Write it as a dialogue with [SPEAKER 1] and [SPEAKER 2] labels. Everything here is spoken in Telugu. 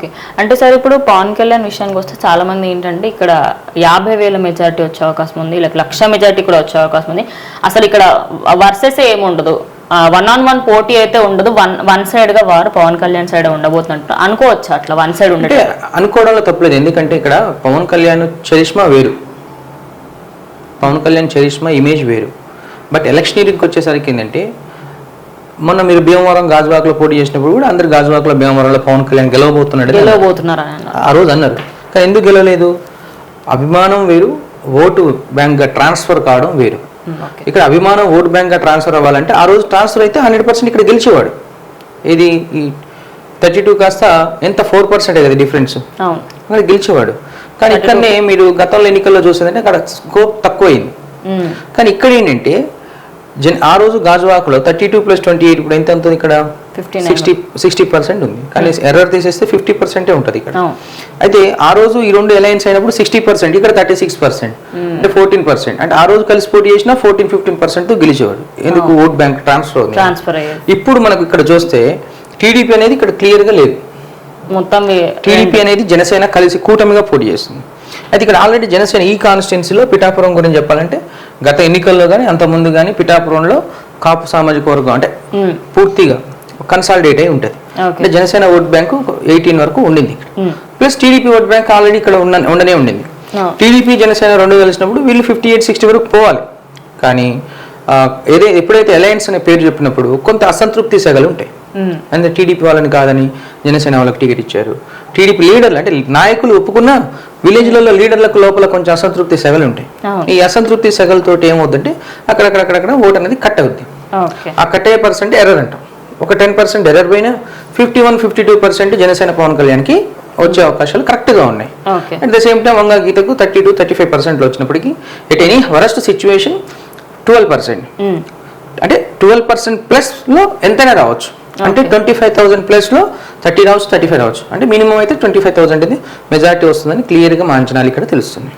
[SPEAKER 1] ఓకే. అంటే సార్ ఇప్పుడు పవన్ కళ్యాణ్ విషయానికి వస్తే చాలా మంది ఏంటంటే ఇక్కడ 50,000 మెజారిటీ వచ్చే అవకాశం ఉంది, లేక 1,00,000 మెజారిటీ కూడా వచ్చే అవకాశం ఉంది. అసలు ఇక్కడ వర్సెస్ ఏముండదు, 1-on-1 పోటీ అయితే ఉండదు, వన్ సైడ్ గా వారు పవన్ కళ్యాణ్ సైడ్ ఉండబోతున్నట్టు అనుకోవచ్చు. అట్లా వన్ సైడ్ ఉంటే
[SPEAKER 2] అనుకోవడంలో తప్పలేదు. ఎందుకంటే ఇక్కడ పవన్ కళ్యాణ్ చరిష్మా వేరు, పవన్ కళ్యాణ్ చరిష్మా ఇమేజ్ వేరు. బట్ ఎలక్షనీరింగ్కి వచ్చేసరికి ఏంటంటే మొన్న మీరు భీమవరం గాజువాకలో పోటీ చేసినప్పుడు కూడా అందరు గాజువాకలో భీమవరంలో పవన్ కళ్యాణ్ గెలవబోతున్నారు ఆ రోజు అన్నారు. కానీ ఎందుకు గెలవలేదు? అభిమానం వేరు, ఓటు బ్యాంక్గా ట్రాన్స్ఫర్ కావడం వేరు. ఇక్కడ అభిమానం ఓటు బ్యాంక్గా ట్రాన్స్ఫర్ అవ్వాలంటే ఆ రోజు ట్రాన్స్ఫర్ అయితే 100% ఇక్కడ గెలిచేవాడు. ఇది ఈ 32 కాస్త ఎంత 4% కదా డిఫరెన్స్, అక్కడ గెలిచేవాడు. కానీ ఇక్కడనే మీరు గతంలో ఎన్నికల్లో చూసేదంటే అక్కడ స్కోప్ తక్కువైంది. కానీ ఇక్కడ ఏంటంటే ఆ రోజు గాజువాకలో 32 + 28 ఇప్పుడు ఎంత ఉంటుంది? ఇక్కడ 60% ఉంది. కానీ ఎర్రర్ తీసేస్తే 50% ఉంటుంది ఇక్కడ. అయితే ఆ రోజు ఈ రెండు అలయన్స్ అయినప్పుడు 60%, ఇక్కడ 36%, అంటే 14%. అంటే ఆ రోజు కలిసి పోటీ చేసినా 14-15% గెలిచేవాడు. ఎందుకు? Vote bank transfer. ఇప్పుడు మనకు ఇక్కడ చూస్తే టీడీపీ అనేది ఇక్కడ క్లియర్ గా లేదు.
[SPEAKER 1] మొత్తం
[SPEAKER 2] టీడీపీ అనేది జనసేన కలిసి కూటమిగా పోటీ చేస్తుంది. అయితే ఇక్కడ ఆల్రెడీ జనసేన ఈ కాన్స్టిట్యున్సీలో పిఠాపురం గురించి చెప్పాలంటే గత ఎన్నికల్లో కానీ అంతకుముందు కానీ పిఠాపురంలో కాపు సామాజిక వర్గం అంటే పూర్తిగా కన్సాలిడేట్ అయి ఉంటుంది. అంటే జనసేన ఓట్ బ్యాంకు 18 వరకు ఉండింది. Plus TDP vote bank already ఇక్కడ ఉండనే ఉండింది. టీడీపీ జనసేన రెండు కలిసినప్పుడు వీళ్ళు 58-60 వరకు పోవాలి. కానీ ఎప్పుడైతే అలయన్స్ అనే పేరు చెప్పినప్పుడు కొంత అసంతృప్తి సెగలు ఉంటాయి. అంటే టీడీపీ వాళ్ళని కాదని జనసేన వాళ్ళకి టికెట్ ఇచ్చారు. టీడీపీ లీడర్లు అంటే నాయకులు ఒప్పుకున్న విలేజ్లలో లీడర్లకు లోపల కొంచెం అసంతృప్తి సెగలు ఉంటాయి. ఈ అసంతృప్తి సెగలతో ఏమవుతుందంటే అక్కడక్కడ ఓట్ అనేది కట్ అవుద్ది. ఆ కట్ అయ్యే పర్సెంట్ ఎర్రర్ అంటాం. ఒక 10% ఎర్రర్ పోయినా 51-52% జనసేన పవన్ కళ్యాణ్కి వచ్చే అవకాశాలు కరెక్ట్గా ఉన్నాయి. అట్ ద సేమ్ టైం వంగ గీతకు 32-35% వచ్చినప్పటికీ ఎట్ ఎనీ వరస్ట్ సిచ్యువేషన్ 12%, అంటే 12% ప్లస్లో ఎంతైనా రావచ్చు. అంటే 25,000 ప్లస్లో 30 రావచ్చు, 35 రావచ్చు. అంటే మినిమం అయితే 25,000 మెజారిటీ వస్తుందని క్లియర్గా మా అంచనాలు ఇక్కడ తెలుస్తుంది.